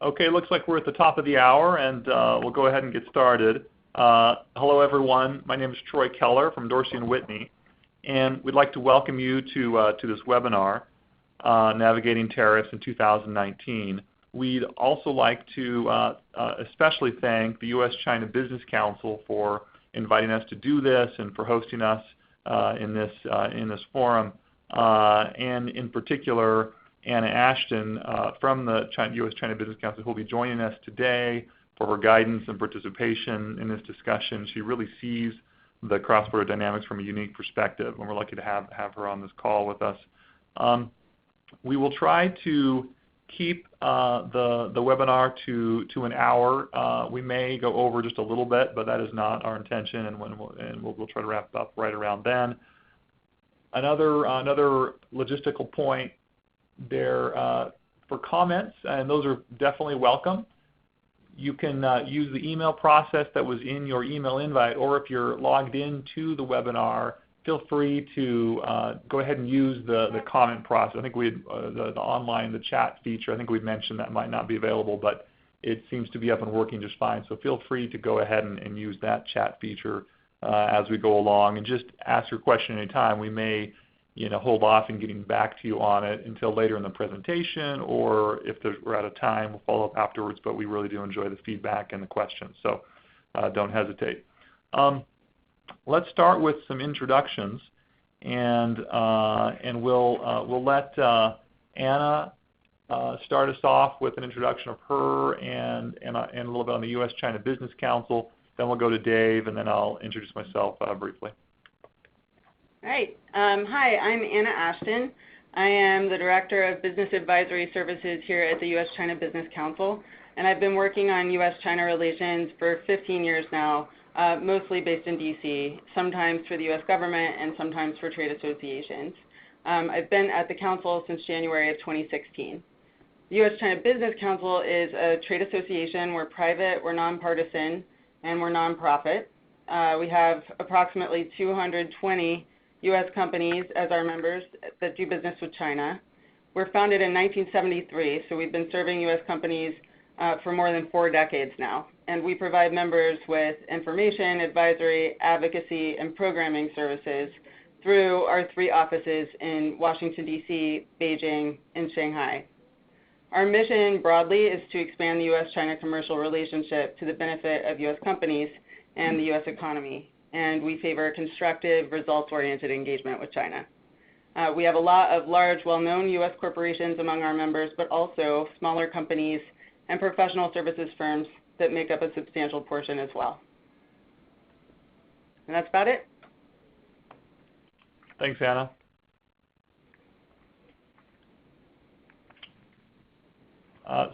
Okay, looks like we're at the top of the hour, and we'll go ahead and get started. Hello, everyone. My name is Troy Keller from Dorsey and Whitney, and we'd like to welcome you to this webinar, Navigating Tariffs in 2019. We'd also like to especially thank the U.S.-China Business Council for inviting us to do this and for hosting us in this forum, and in particular, Anna Ashton from the U.S.-China Business Council, who will be joining us today for her guidance and participation in this discussion. She really sees the cross-border dynamics from a unique perspective, and we're lucky to have her on this call with us. We will try to keep the webinar to an hour. We may go over just a little bit, but that is not our intention, and we'll try to wrap up right around then. Another logistical point there for comments, and those are definitely welcome. You can use the email process that was in your email invite, or if you're logged into the webinar, feel free to go ahead and use the comment process. I think we the chat feature, I think we mentioned that might not be available, but it seems to be up and working just fine. So feel free to go ahead and use that chat feature as we go along, and just ask your question anytime. We may hold off in getting back to you on it until later in the presentation, or if we're out of time, we'll follow up afterwards, but we really do enjoy the feedback and the questions, so don't hesitate. Let's start with some introductions, and we'll let Anna start us off with an introduction of her and a little bit on the U.S.-China Business Council. Then we'll go to Dave, and then I'll introduce myself briefly. All right. Hi, I'm Anna Ashton. I am the Director of Business Advisory Services here at the U.S.-China Business Council, and I've been working on U.S.-China relations for 15 years now, mostly based in D.C., sometimes for the U.S. government and sometimes for trade associations. I've been at the Council since January of 2016. The U.S.-China Business Council is a trade association. We're private, we're nonpartisan, and we're nonprofit. We have approximately 220 U.S. companies as our members that do business with China. We're founded in 1973, so we've been serving U.S. companies for more than 4 decades now. And we provide members with information, advisory, advocacy, and programming services through our 3 offices in Washington, D.C., Beijing, and Shanghai. Our mission broadly is to expand the U.S.-China commercial relationship to the benefit of U.S. companies and the U.S. economy, and we favor constructive, results-oriented engagement with China. We have a lot of large, well-known U.S. corporations among our members, but also smaller companies and professional services firms that make up a substantial portion as well. And that's about it. Thanks, Anna.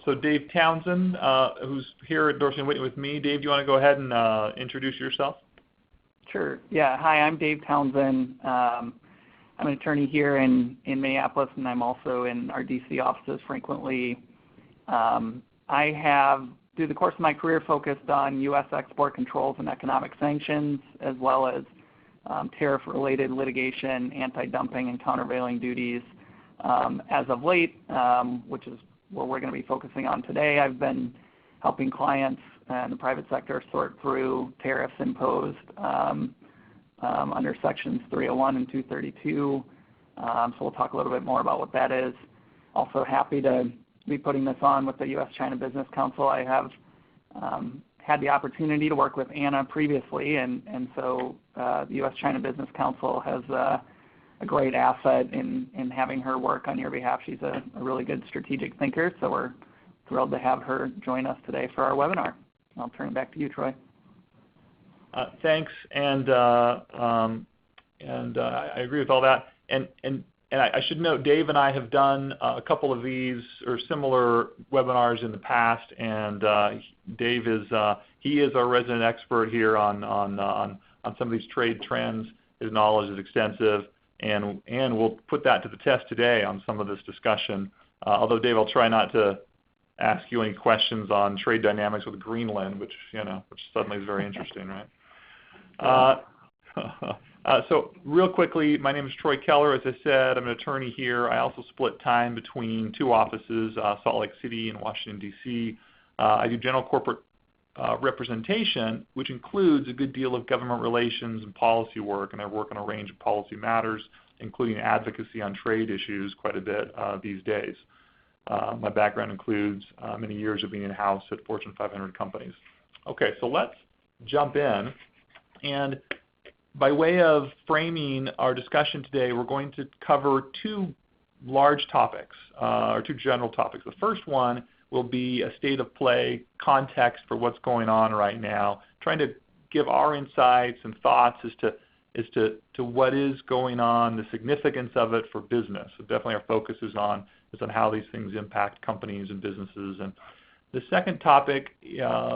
So Dave Townsend, who's here at Dorsey and Whitney with me. Dave, do you want to go ahead and introduce yourself? Sure. Yeah. Hi, I'm Dave Townsend. I'm an attorney here in Minneapolis, and I'm also in our D.C. offices frequently. I have, through the course of my career, focused on U.S. export controls and economic sanctions, as well as tariff-related litigation, anti-dumping, and countervailing duties. As of late, which is what we're going to be focusing on today, I've been helping clients in the private sector sort through tariffs imposed under Sections 301 and 232. So we'll talk a little bit more about what that is. Also happy to be putting this on with the U.S.-China Business Council. I have had the opportunity to work with Anna previously, and so the U.S.-China Business Council has a great asset in having her work on your behalf. She's a really good strategic thinker, so we're thrilled to have her join us today for our webinar. I'll turn it back to you, Troy. Thanks, and I agree with all that. And I should note, Dave and I have done a couple of these or similar webinars in the past, and Dave is he is our resident expert here on some of these trade trends. His knowledge is extensive, and we'll put that to the test today on some of this discussion. Although, Dave, I'll try not to ask you any questions on trade dynamics with Greenland, which suddenly is very interesting, right? So real quickly, my name is Troy Keller. As I said, I'm an attorney here. I also split time between two offices, Salt Lake City and Washington, D.C. I do general corporate representation, which includes a good deal of government relations and policy work, and I work on a range of policy matters, including advocacy on trade issues quite a bit these days. My background includes many years of being in-house at Fortune 500 companies. Okay, so let's jump in. And by way of framing our discussion today, we're going to cover two large topics, or two general topics. The first one will be a state of play context for what's going on right now, trying to give our insights and thoughts as to what is going on, the significance of it for business. So definitely our focus is on how these things impact companies and businesses. And the second topic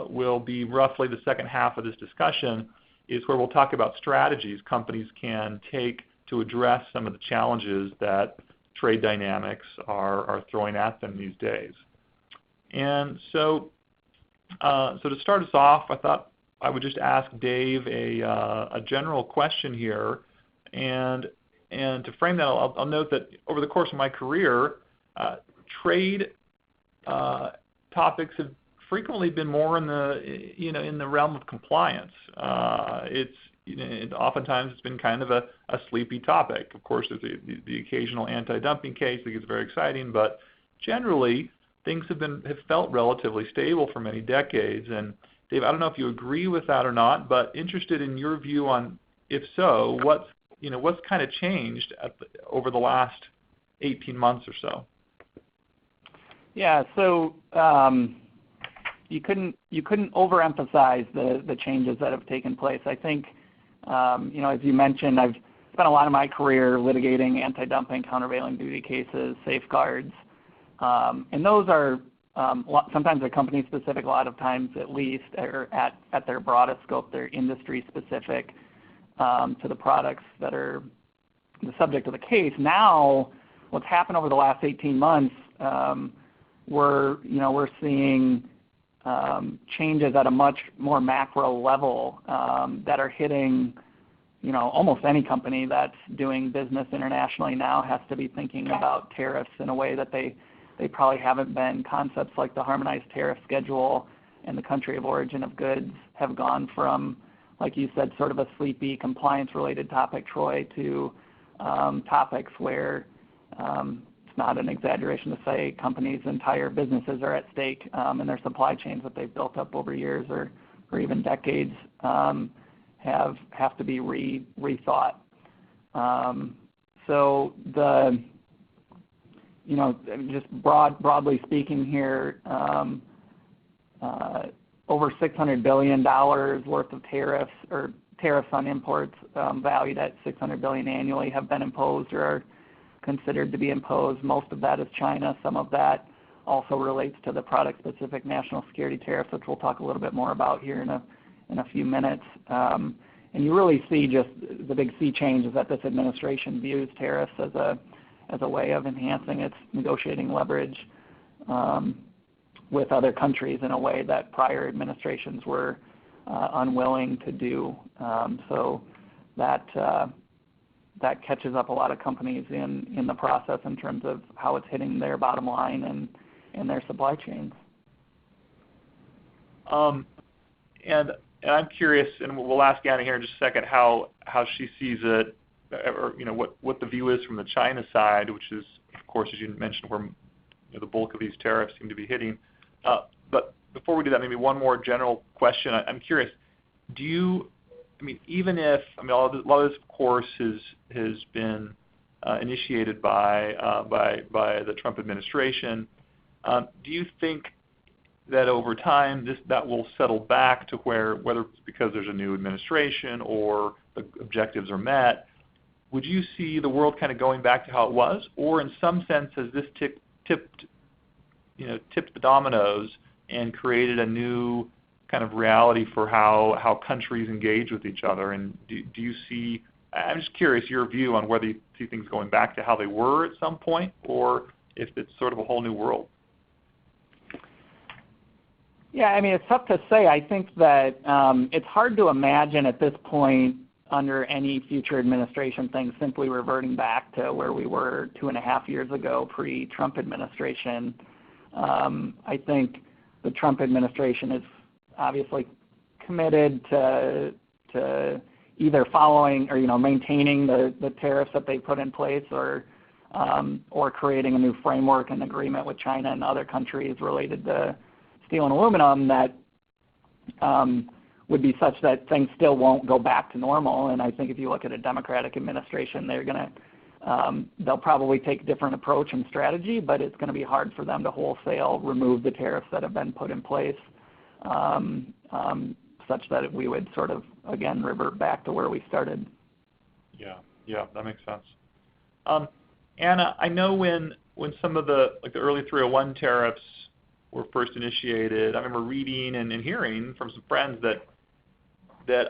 will be roughly the second half of this discussion, is where we'll talk about strategies companies can take to address some of the challenges that trade dynamics are throwing at them these days. And so to start us off, I thought I would just ask Dave a general question here, and to frame that, I'll note that over the course of my career, trade topics have frequently been more in the realm of compliance. Oftentimes it's been kind of a sleepy topic. Of course, there's the occasional anti-dumping case that gets very exciting, but generally things have felt relatively stable for many decades. And Dave, I don't know if you agree with that or not, but interested in your view on, if so, what's kind of changed over the last 18 months or so. Yeah, so you couldn't overemphasize the changes that have taken place. I think, as you mentioned, I've spent a lot of my career litigating anti-dumping, countervailing duty cases, safeguards, and those are sometimes they're company specific, a lot of times at least, or at their broadest scope, they're industry specific to the products that are the subject of the case. Now, what's happened over the last 18 months, we're seeing changes at a much more macro level that are hitting, almost any company that's doing business internationally now has to be thinking about tariffs in a way that they probably haven't been. Concepts like the harmonized tariff schedule and the country of origin of goods have gone from, like you said, sort of a sleepy compliance-related topic, Troy, to topics where it's not an exaggeration to say companies' entire businesses are at stake, and their supply chains that they've built up over years or even decades have to be rethought. So just broadly speaking here, over $600 billion worth of tariffs or tariffs on imports valued at $600 billion annually have been imposed or are considered to be imposed. Most of that is China. Some of that also relates to the product-specific national security tariffs, which we'll talk a little bit more about here in a few minutes. And you really see just the big sea change is that this administration views tariffs as a way of enhancing its negotiating leverage with other countries in a way that prior administrations were unwilling to do. So that catches up a lot of companies in the process in terms of how it's hitting their bottom line and their supply chains. And I'm curious, and we'll ask Anna here in just a second how she sees it, or what the view is from the China side, which is, of course, as you mentioned, where the bulk of these tariffs seem to be hitting. But before we do that, maybe one more general question. I'm curious, even if a lot of this, of course, has been initiated by the Trump administration, do you think that over time that will settle back to where, whether it's because there's a new administration or the objectives are met, would you see the world kind of going back to how it was, or in some sense has this tipped the dominoes and created a new kind of reality for how countries engage with each other? And do you see, I'm just curious your view on whether you see things going back to how they were at some point, or if it's sort of a whole new world. Yeah, it's tough to say. I think that it's hard to imagine at this point under any future administration, things simply reverting back to where we were 2.5 years ago, pre-Trump administration. I think the Trump administration is obviously committed to either following or maintaining the tariffs that they put in place, or creating a new framework and agreement with China and other countries related to steel and aluminum that would be such that things still won't go back to normal. And I think if you look at a Democratic administration, they'll probably take a different approach and strategy, but it's going to be hard for them to wholesale remove the tariffs that have been put in place, such that we would sort of, again, revert back to where we started. Yeah, that makes sense. Anna, I know when some of the early 301 tariffs were first initiated, I remember reading and hearing from some friends that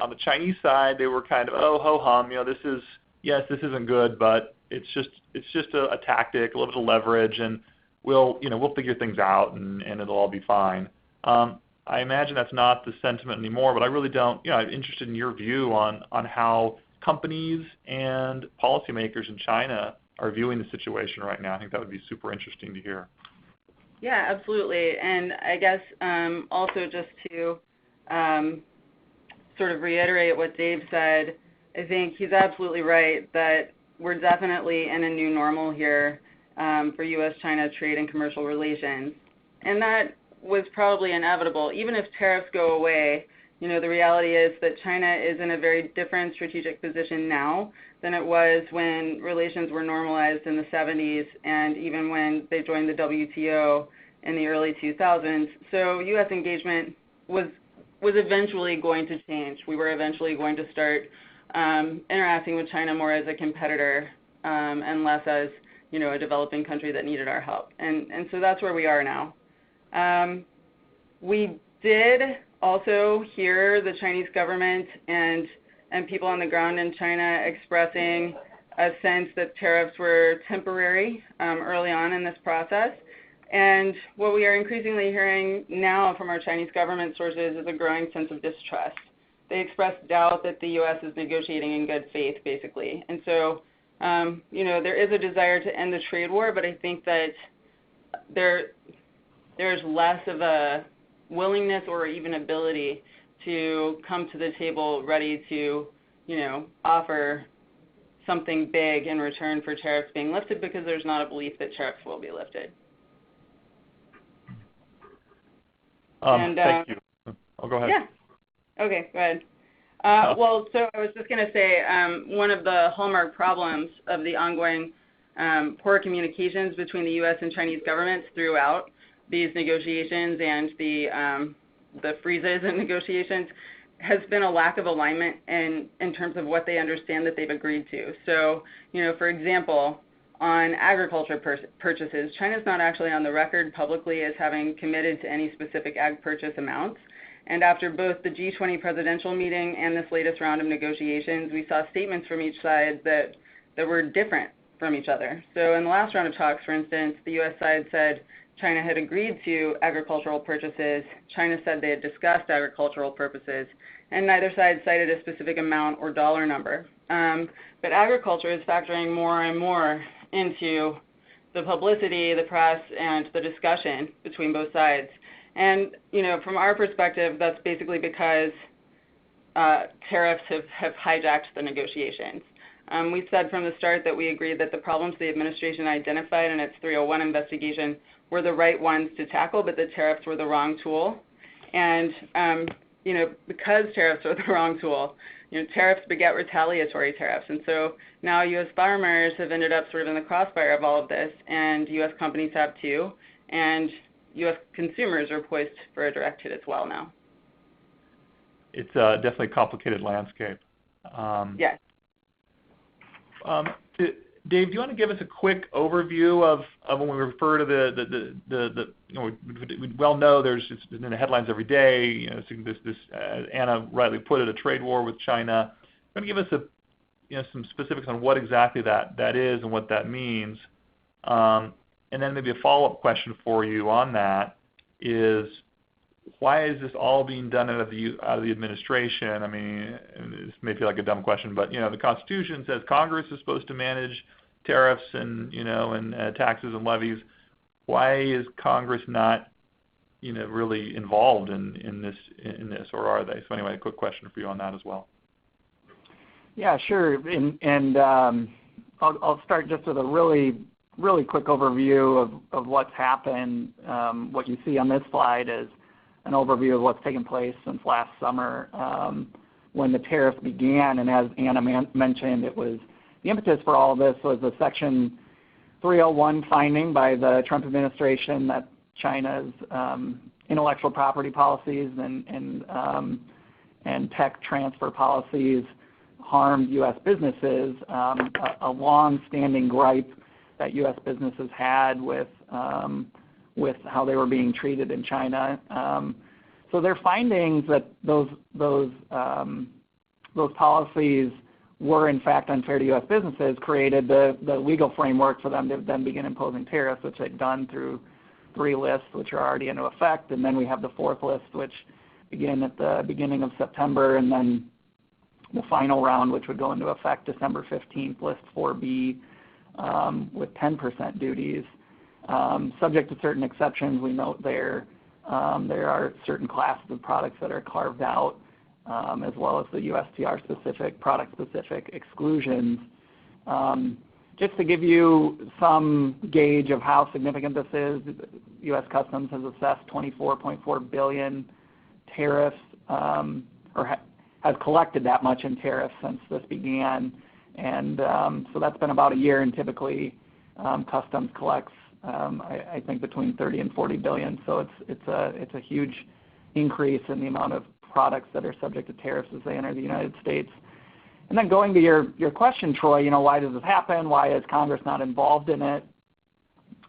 on the Chinese side they were kind of, oh, ho hum, this isn't good, but it's just a tactic, a little bit of leverage, and we'll figure things out and it'll all be fine. I imagine that's not the sentiment anymore, but I really don't. I'm interested in your view on how companies and policymakers in China are viewing the situation right now. I think that would be super interesting to hear. Yeah, absolutely. And I guess also just to sort of reiterate what Dave said, I think he's absolutely right that we're definitely in a new normal here for U.S.-China trade and commercial relations. And that was probably inevitable. Even if tariffs go away, the reality is that China is in a very different strategic position now than it was when relations were normalized in the 70s and even when they joined the WTO in the early 2000s. So U.S. engagement was eventually going to change. We were eventually going to start interacting with China more as a competitor and less as a developing country that needed our help. And so that's where we are now. We did also hear the Chinese government and people on the ground in China expressing a sense that tariffs were temporary early on in this process. And what we are increasingly hearing now from our Chinese government sources is a growing sense of distrust. They expressed doubt that the U.S. is negotiating in good faith, basically. And so, there is a desire to end the trade war, but I think that there's less of a willingness or even ability to come to the table ready to, offer something big in return for tariffs being lifted, because there's not a belief that tariffs will be lifted. Thank you. Oh, go ahead. Yeah. Okay, go ahead. Well, so I was just going to say one of the hallmark problems of the ongoing poor communications between the U.S. and Chinese governments throughout these negotiations and the freezes in negotiations has been a lack of alignment in terms of what they understand that they've agreed to. So, for example, on agriculture purchases, China's not actually on the record publicly as having committed to any specific ag purchase amounts. And after both the G20 presidential meeting and this latest round of negotiations, we saw statements from each side that were different from each other. So in the last round of talks, for instance, the U.S. side said China had agreed to agricultural purchases. China said they had discussed agricultural purposes, and neither side cited a specific amount or dollar number. But agriculture is factoring more and more into the publicity, the press, and the discussion between both sides. And, from our perspective, that's basically because tariffs have hijacked the negotiations. We said from the start that we agreed that the problems the administration identified in its 301 investigation were the right ones to tackle, but the tariffs were the wrong tool. And, because tariffs are the wrong tool, tariffs beget retaliatory tariffs. And so now U.S. farmers have ended up sort of in the crossfire of all of this, and U.S. companies have too. And U.S. consumers are poised for a direct hit as well now. It's definitely a complicated landscape. Yes. Dave, do you want to give us a quick overview of when we refer to we well know it's in the headlines every day. This Anna rightly put it, a trade war with China. Do you want to give us some specifics on what exactly that is and what that means? And then maybe a follow-up question for you on that is, why is this all being done out of the administration? I mean, this may feel like a dumb question, but the Constitution says Congress is supposed to manage tariffs and taxes and levies. Why is Congress not really involved in this, or are they? So anyway, a quick question for you on that as well. Yeah, sure. And I'll start just with a really quick overview of what's happened. What you see on this slide is an overview of what's taken place since last summer when the tariffs began. And as Anna mentioned, it was the impetus for all of this was the Section 301 finding by the Trump administration that China's intellectual property policies and tech transfer policies harmed U.S. businesses, a long-standing gripe that U.S. businesses had with how they were being treated in China. So their findings that those policies were in fact unfair to U.S. businesses created the legal framework for them to then begin imposing tariffs, which they've done through 3 lists, which are already into effect, and then we have the 4th list, which began at the beginning of September, and then the final round, which would go into effect December 15th, list 4B, with 10% duties. Subject to certain exceptions, we note there are certain classes of products that are carved out, as well as the USTR-specific, product-specific exclusions. Just to give you some gauge of how significant this is, U.S. Customs has assessed $24.4 billion tariffs, has collected that much in tariffs since this began, and so that's been about a year. And typically, Customs collects, I think, between 30 and 40 billion. So it's a huge increase in the amount of products that are subject to tariffs as they enter the United States. And then going to your question, Troy, why does this happen? Why is Congress not involved in it?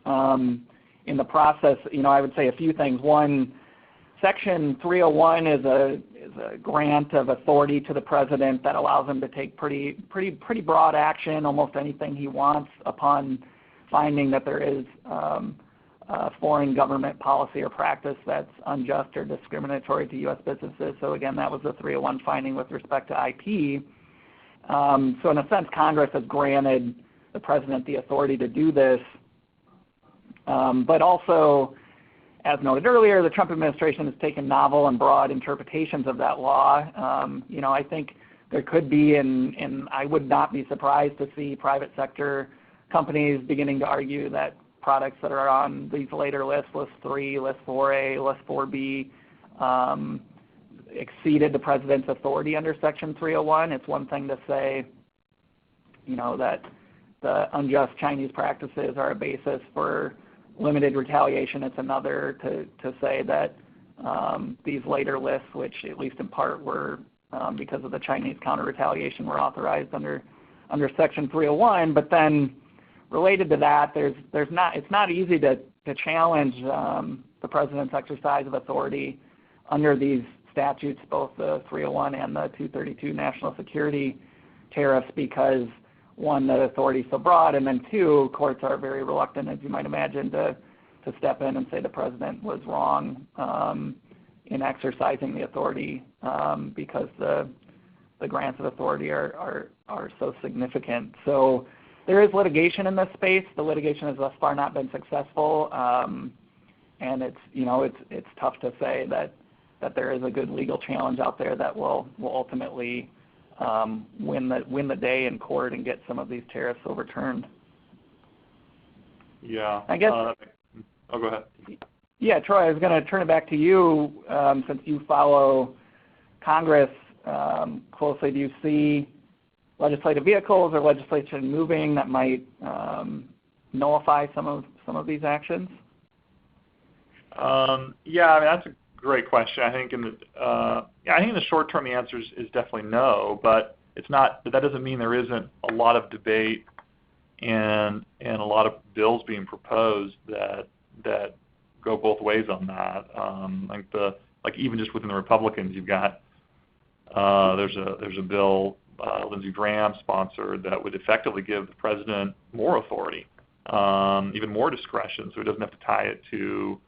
In the process, I would say a few things. One, Section 301 is a grant of authority to the president that allows him to take pretty broad action, almost anything he wants, upon finding that there is a foreign government policy or practice that's unjust or discriminatory to U.S. businesses. So again, that was the 301 finding with respect to IP. So in a sense, Congress has granted the president the authority to do this. But also, as noted earlier, the Trump administration has taken novel and broad interpretations of that law. I think there could be, and I would not be surprised to see private sector companies beginning to argue that products that are on these later lists, List 3, List 4A, List 4B, exceeded the president's authority under Section 301. It's one thing to say, that the unjust Chinese practices are a basis for limited retaliation. It's another to say that these later lists, which at least in part were because of the Chinese counter-retaliation, were authorized under Section 301. But then related to that, it's not easy to challenge the president's exercise of authority under these statutes, both the 301 and the 232 national security tariffs, because one, the authority is so broad, and then two, courts are very reluctant, as you might imagine, to step in and say the president was wrong in exercising the authority because the grants of authority are so significant. So there is litigation in this space. The litigation has thus far not been successful, and it's tough to say that there is a good legal challenge out there that will ultimately win the day in court and get some of these tariffs overturned. Yeah. I guess. Go ahead. Yeah, Troy, I was going to turn it back to you since you follow Congress closely. Do you see legislative vehicles or legislation moving that might nullify some of these actions? Yeah, that's a great question. I think in the short term the answer is definitely no, but it's not. But that doesn't mean there isn't a lot of debate and a lot of bills being proposed that go both ways on that. Like even just within the Republicans, you've got there's a bill Lindsey Graham sponsored that would effectively give the president more authority, even more discretion, so he doesn't have to tie it to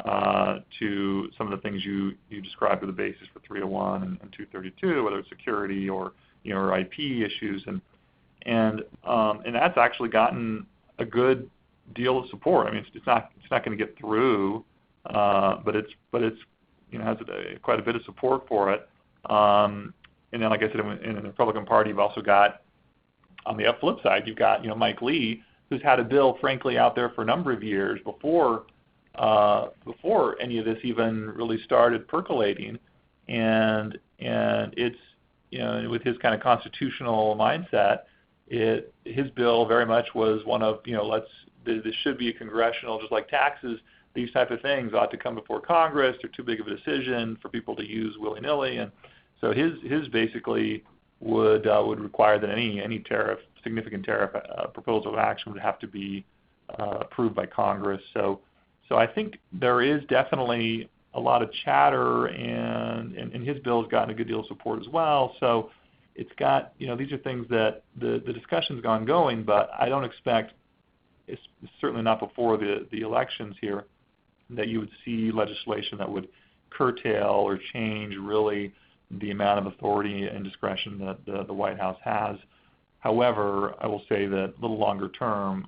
to some of the things you described as the basis for 301 and 232, whether it's security or or IP issues, and that's actually gotten a good deal of support. I mean, it's not going to get through, but it's has quite a bit of support for it. And then, like I said, in the Republican Party, you've also got, on the flip side, you've got Mike Lee, who's had a bill, frankly, out there for a number of years before any of this even really started percolating, and it's with his kind of constitutional mindset, his bill very much was one of this should be a congressional, just like taxes. These type of things ought to come before Congress. They're too big of a decision for people to use willy-nilly, and so his basically would require that any significant tariff proposal of action would have to be approved by Congress. So I think there is definitely a lot of chatter, and his bill's gotten a good deal of support as well. So it's got these are things that the discussion's ongoing, but I don't expect, it's certainly not before the elections here, that you would see legislation that would curtail or change really the amount of authority and discretion that the White House has. However, I will say that a little longer term,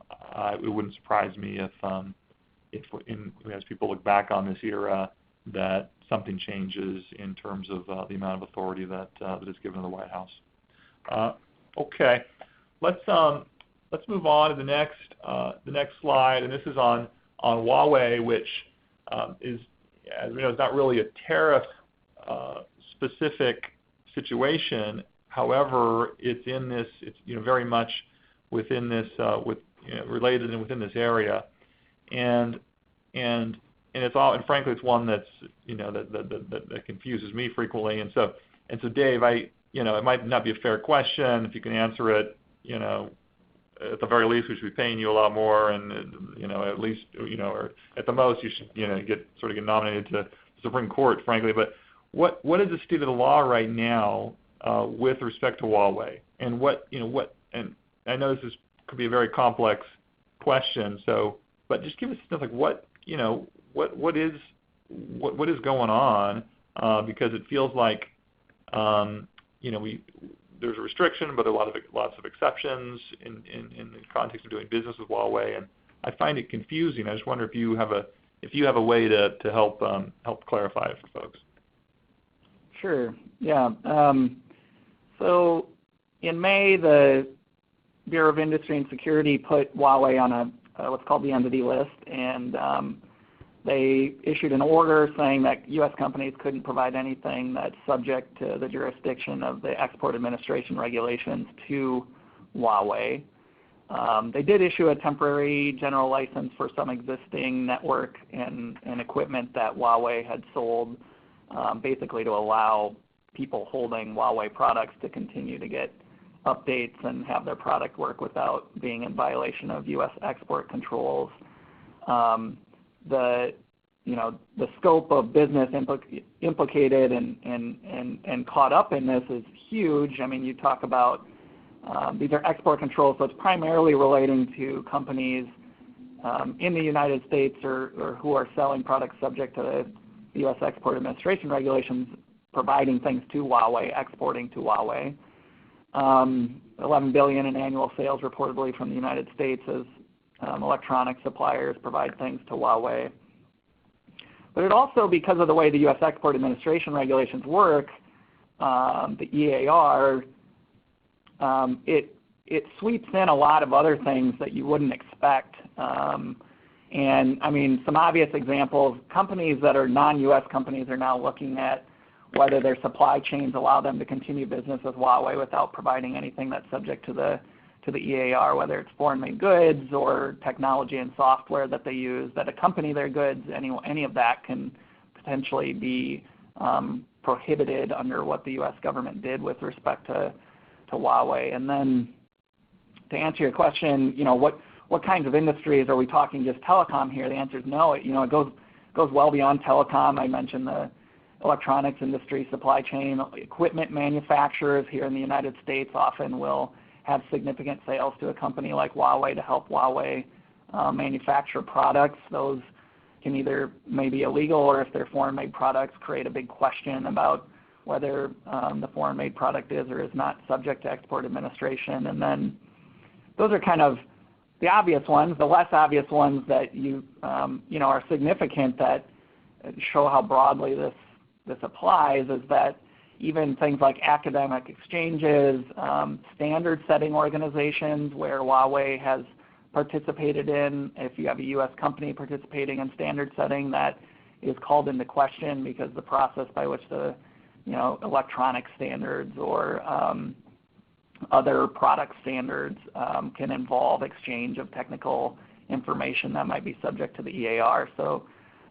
it wouldn't surprise me if as people look back on this era, that something changes in terms of the amount of authority that is given to the White House. Okay, let's move on to the next slide, and this is on Huawei, which is, as we know, is not really a tariff specific situation. However, it's very much within this related and within this area, and it's all, and frankly, it's one that's that confuses me frequently. And so Dave, it might not be a fair question. If you can answer it, at the very least, we should be paying you a lot more, and at least or at the most, you should get nominated to the Supreme Court, frankly. But what is the state of the law right now with respect to Huawei, and and I know this could be a very complex question, but just give us stuff like what is going on, because it feels like there's a restriction, but there are lots of exceptions in the context of doing business with Huawei, and I find it confusing. I just wonder if you have a way to help clarify it for folks. Sure. Yeah. So in May, the Bureau of Industry and Security put Huawei on what's called the Entity List, and they issued an order saying that U.S. companies couldn't provide anything that's subject to the jurisdiction of the Export Administration regulations to Huawei. They did issue a temporary general license for some existing network and equipment that Huawei had sold, basically to allow people holding Huawei products to continue to get updates and have their product work without being in violation of U.S. export controls. The scope of business implicated and caught up in this is huge. I mean, you talk about these are export controls, so it's primarily relating to companies in the United States or who are selling products subject to the U.S. Export Administration regulations, providing things to Huawei, exporting to Huawei. $11 billion in annual sales reportedly from the United States as electronic suppliers provide things to Huawei. But it also, because of the way the U.S. Export Administration regulations work, the EAR, it sweeps in a lot of other things that you wouldn't expect. And I mean, some obvious examples, companies that are non-U.S. companies are now looking at whether their supply chains allow them to continue business with Huawei without providing anything that's subject to the EAR, whether it's foreign-made goods or technology and software that they use that accompany their goods. Any of that can potentially be prohibited under what the U.S. government did with respect to Huawei. And then to answer your question, what kinds of industries are we talking? Just telecom here? The answer is no. It goes well beyond telecom. I mentioned the electronics industry, supply chain, equipment manufacturers here in the United States often will have significant sales to a company like Huawei to help Huawei manufacture products. Those can either maybe illegal, or if they're foreign-made products, create a big question about whether the foreign-made product is or is not subject to export administration. And then those are kind of the obvious ones. The less obvious ones that are significant that show how broadly this applies is that even things like academic exchanges, standard-setting organizations where Huawei has participated in, if you have a U.S. company participating in standard setting, that is called into question because the process by which the electronic standards or other product standards can involve exchange of technical information that might be subject to the EAR. So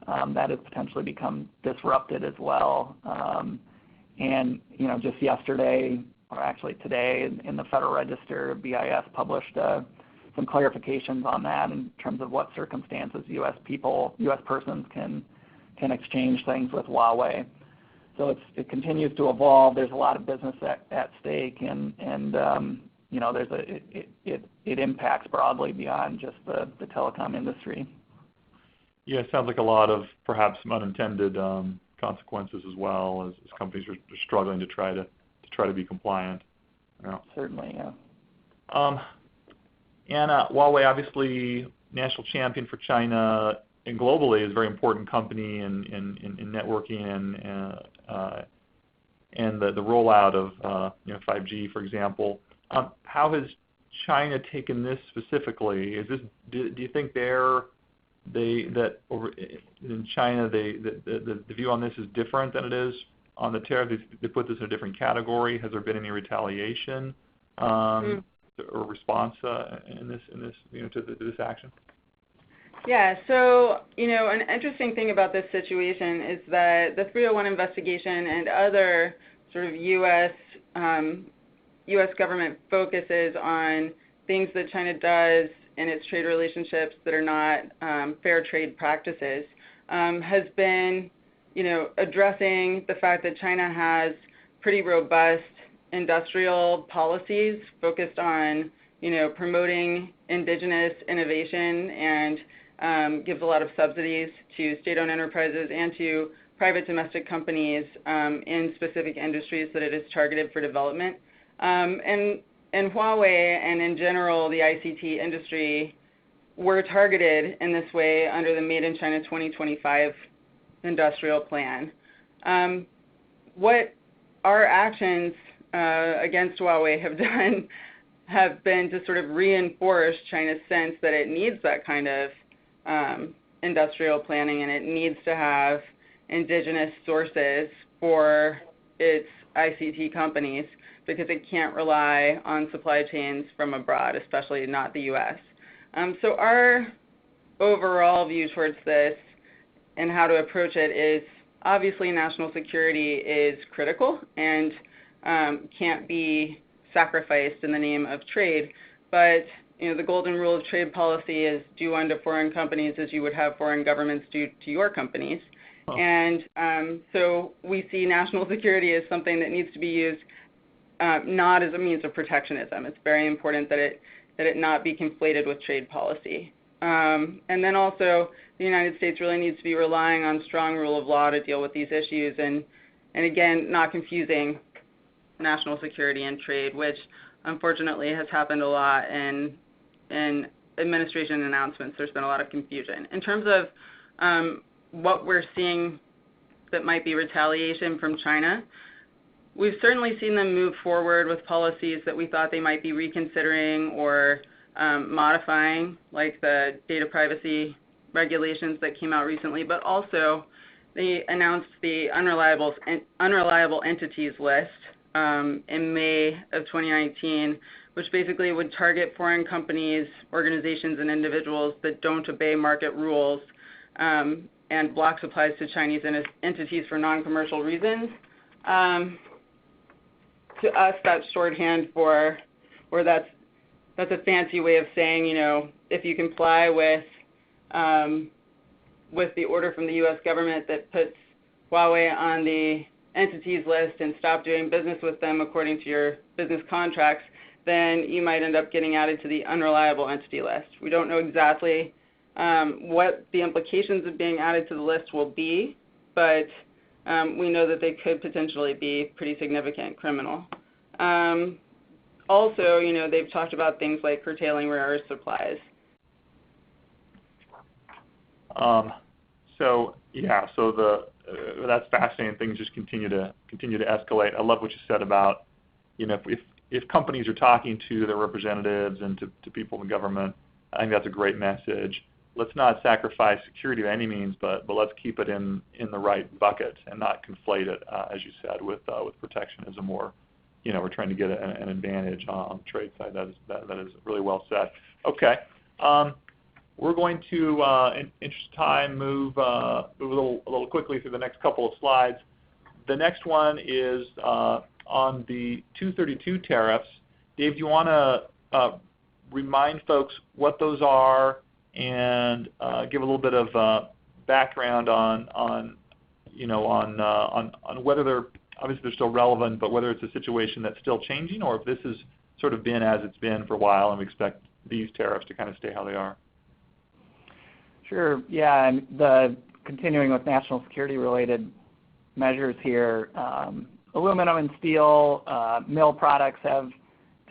that has potentially become disrupted as well. And just yesterday, or actually today, in the Federal Register, BIS published some clarifications on that in terms of what circumstances U.S. persons can exchange things with Huawei. So it continues to evolve. There's a lot of business at stake, and it impacts broadly beyond just the telecom industry. Yeah, it sounds like a lot of perhaps some unintended consequences as well as companies are struggling to try to be compliant. Yeah. Certainly, yeah. Anna, Huawei, obviously national champion for China and globally, is a very important company in networking and the rollout of 5G, for example. How has China taken this specifically? Do you think that over in China the view on this is different than it is on the tariff? They put this in a different category. Has there been any retaliation or response in this to this action? Yeah, so an interesting thing about this situation is that the 301 investigation and other sort of U.S. government focuses on things that China does in its trade relationships that are not fair trade practices, has been addressing the fact that China has pretty robust industrial policies focused on promoting indigenous innovation and gives a lot of subsidies to state-owned enterprises and to private domestic companies in specific industries that it is targeted for development. And Huawei and in general the ICT industry were targeted in this way under the Made in China 2025 industrial plan. What our actions against Huawei have done have been to sort of reinforce China's sense that it needs that kind of industrial planning, and it needs to have indigenous sources for its ICT companies because it can't rely on supply chains from abroad, especially not the U.S. So our overall view towards this and how to approach it is obviously national security is critical and can't be sacrificed in the name of trade, but the golden rule of trade policy is do unto foreign companies as you would have foreign governments do to your companies. Oh. And so we see national security as something that needs to be used not as a means of protectionism. It's very important that it not be conflated with trade policy. And then also the United States really needs to be relying on strong rule of law to deal with these issues and again, not confusing national security and trade, which unfortunately has happened a lot in administration announcements. There's been a lot of confusion. In terms of what we're seeing that might be retaliation from China, we've certainly seen them move forward with policies that we thought they might be reconsidering or modifying, like the data privacy regulations that came out recently, but also they announced the unreliable entities list in May of 2019, which basically would target foreign companies, organizations, and individuals that don't obey market rules and block supplies to Chinese entities for non-commercial reasons. To us, that's shorthand or that's a fancy way of saying, if you comply with the order from the U.S. government that puts Huawei on the entities list and stop doing business with them according to your business contracts, then you might end up getting added to the unreliable entity list. We don't know exactly what the implications of being added to the list will be, but we know that they could potentially be pretty significant criminal. Also, they've talked about things like curtailing rare earth supplies. That's fascinating. Things just continue to escalate. I love what you said about, if companies are talking to their representatives and to people in government, I think that's a great message. Let's not sacrifice security by any means, but let's keep it in the right bucket and not conflate it, as you said, with protectionism, or we're trying to get an advantage on the trade side. That is really well said. Okay. We're going to, in interest of time, move a little quickly through the next couple of slides. The next one is on the 232 tariffs. Dave, do you want to remind folks what those are and give a little bit of background on whether they're still relevant, but whether it's a situation that's still changing, or if this has sort of been as it's been for a while and we expect these tariffs to kind of stay how they are? Sure. Yeah, and continuing with national security related measures here, aluminum and steel, mill products have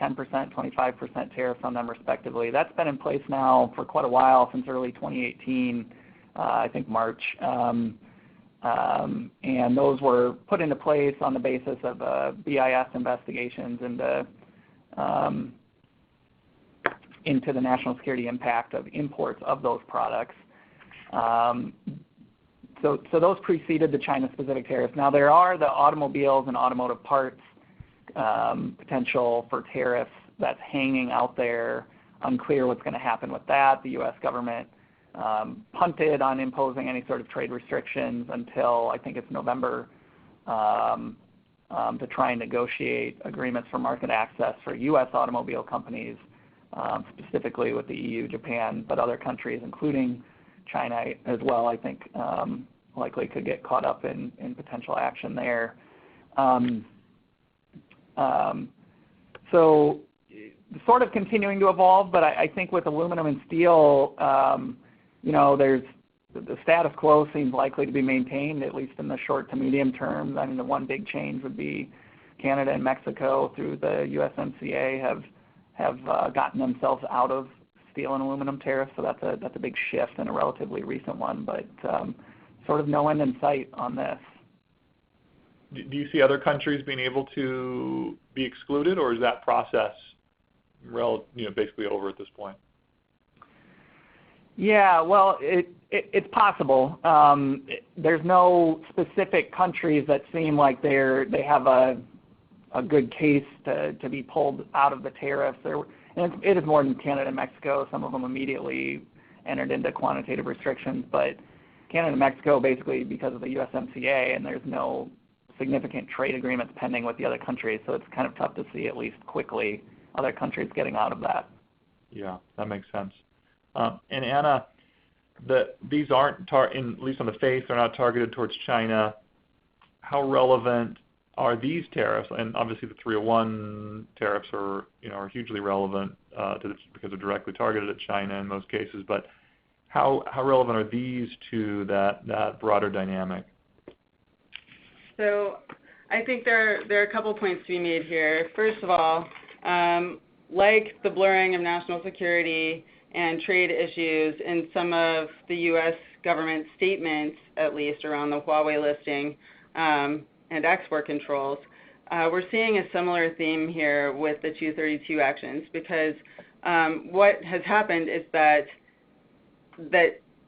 10%, 25% tariffs on them respectively. That's been in place now for quite a while, since early 2018, I think March. And those were put into place on the basis of BIS investigations into the national security impact of imports of those products. So those preceded the China-specific tariffs. Now there are the automobiles and automotive parts potential for tariffs that's hanging out there. Unclear what's going to happen with that. The U.S. government punted on imposing any sort of trade restrictions until I think it's November to try and negotiate agreements for market access for U.S. automobile companies, specifically with the EU, Japan, but other countries, including China as well, I think likely could get caught up in potential action there. So sort of continuing to evolve, but I think with aluminum and steel, there's the status quo seems likely to be maintained, at least in the short to medium term. I mean, the one big change would be Canada and Mexico through the USMCA have gotten themselves out of steel and aluminum tariffs, so that's a big shift and a relatively recent one, but sort of no end in sight on this. Do you see other countries being able to be excluded, or is that process basically over at this point? Yeah, well, it's possible. There's no specific countries that seem like they have a good case to be pulled out of the tariffs. And it is more than Canada and Mexico. Some of them immediately entered into quantitative restrictions, but Canada and Mexico basically because of the USMCA, and there's no significant trade agreements pending with the other countries, so it's kind of tough to see, at least quickly, other countries getting out of that. Yeah, that makes sense. And Anna, these aren't, at least on the face, they're not targeted towards China. How relevant are these tariffs? And obviously the 301 tariffs are hugely relevant because they're directly targeted at China in most cases. But how relevant are these to that broader dynamic? So I think there are a couple points to be made here. First of all, like the blurring of national security and trade issues in some of the U.S. government statements, at least around the Huawei listing and export controls, we're seeing a similar theme here with the 232 actions, because what has happened is that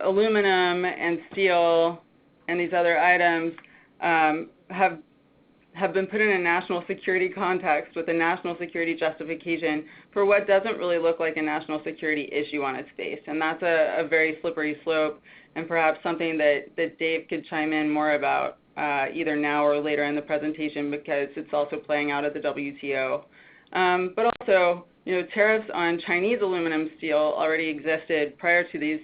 aluminum and steel and these other items have been put in a national security context with a national security justification for what doesn't really look like a national security issue on its face. And that's a very slippery slope, and perhaps something that Dave could chime in more about either now or later in the presentation, because it's also playing out at the WTO. But also, tariffs on Chinese aluminum steel already existed prior to these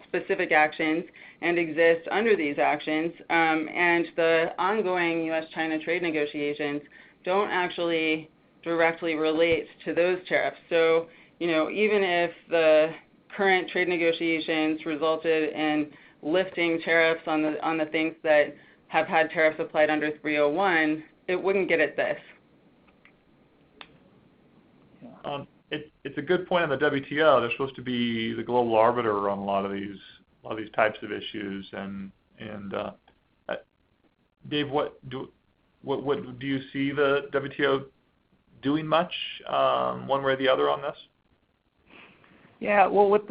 specific actions and exist under these actions, and the ongoing U.S.-China trade negotiations don't actually directly relate to those tariffs. So, even if the current trade negotiations resulted in lifting tariffs on the things that have had tariffs applied under 301, it wouldn't get at this. It's a good point on the WTO. They're supposed to be the global arbiter on a lot of these types of issues. And Dave, what do you see the WTO doing much one way or the other on this? Yeah, well, with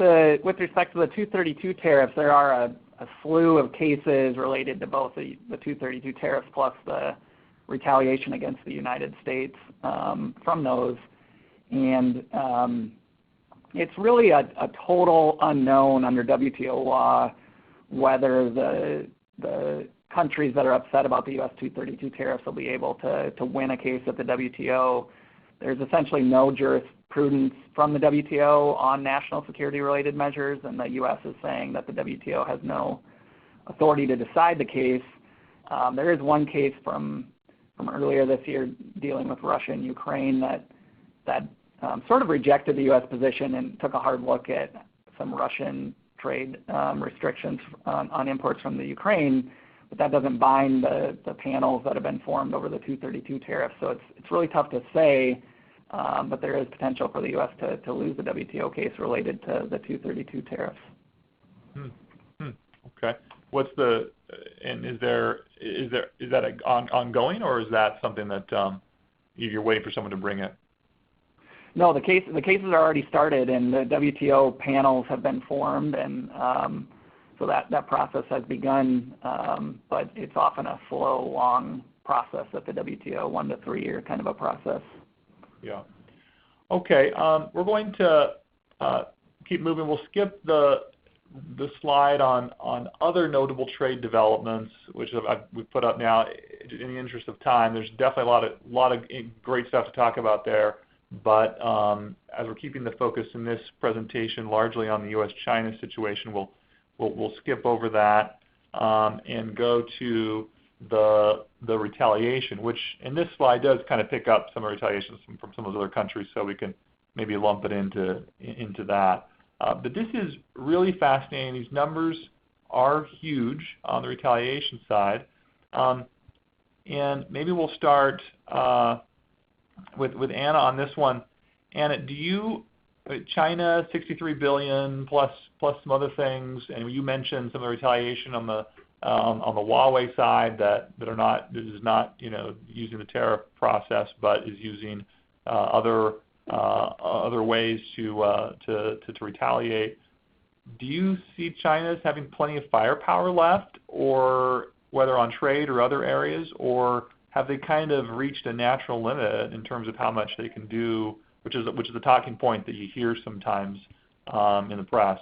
respect to the 232 tariffs, there are a slew of cases related to both the 232 tariffs plus the retaliation against the United States from those. And it's really a total unknown under WTO law whether the countries that are upset about the U.S. 232 tariffs will be able to win a case at the WTO. There's essentially no jurisprudence from the WTO on national security-related measures, and the U.S. is saying that the WTO has no authority to decide the case. There is one case from earlier this year dealing with Russia and Ukraine that sort of rejected the U.S. position and took a hard look at some Russian trade restrictions on imports from the Ukraine, but that doesn't bind the panels that have been formed over the 232 tariffs. So it's really tough to say, but there is potential for the U.S. to lose the WTO case related to the 232 tariffs. Okay. What's and is that ongoing, or is that something that you're waiting for someone to bring it? No, the cases are already started, and the WTO panels have been formed, and so that process has begun. But it's often a slow, long process at the WTO, 1 to 3 year kind of a process. Yeah. Okay. We're going to keep moving. We'll skip the slide on other notable trade developments, which we've put up now. In the interest of time, there's definitely a lot of great stuff to talk about there. But as we're keeping the focus in this presentation largely on the U.S.-China situation, we'll skip over that and go to the retaliation, which in this slide does kind of pick up some of the retaliations from some of those other countries, so we can maybe lump it into that. But this is really fascinating. These numbers are huge on the retaliation side. And maybe we'll start with Anna on this one. Anna, China, 63 billion plus some other things, and you mentioned some of the retaliation on the Huawei side that is not using the tariff process, but is using other ways to retaliate. Do you see China as having plenty of firepower left, or whether on trade or other areas, or have they kind of reached a natural limit in terms of how much they can do, which is a talking point that you hear sometimes in the press?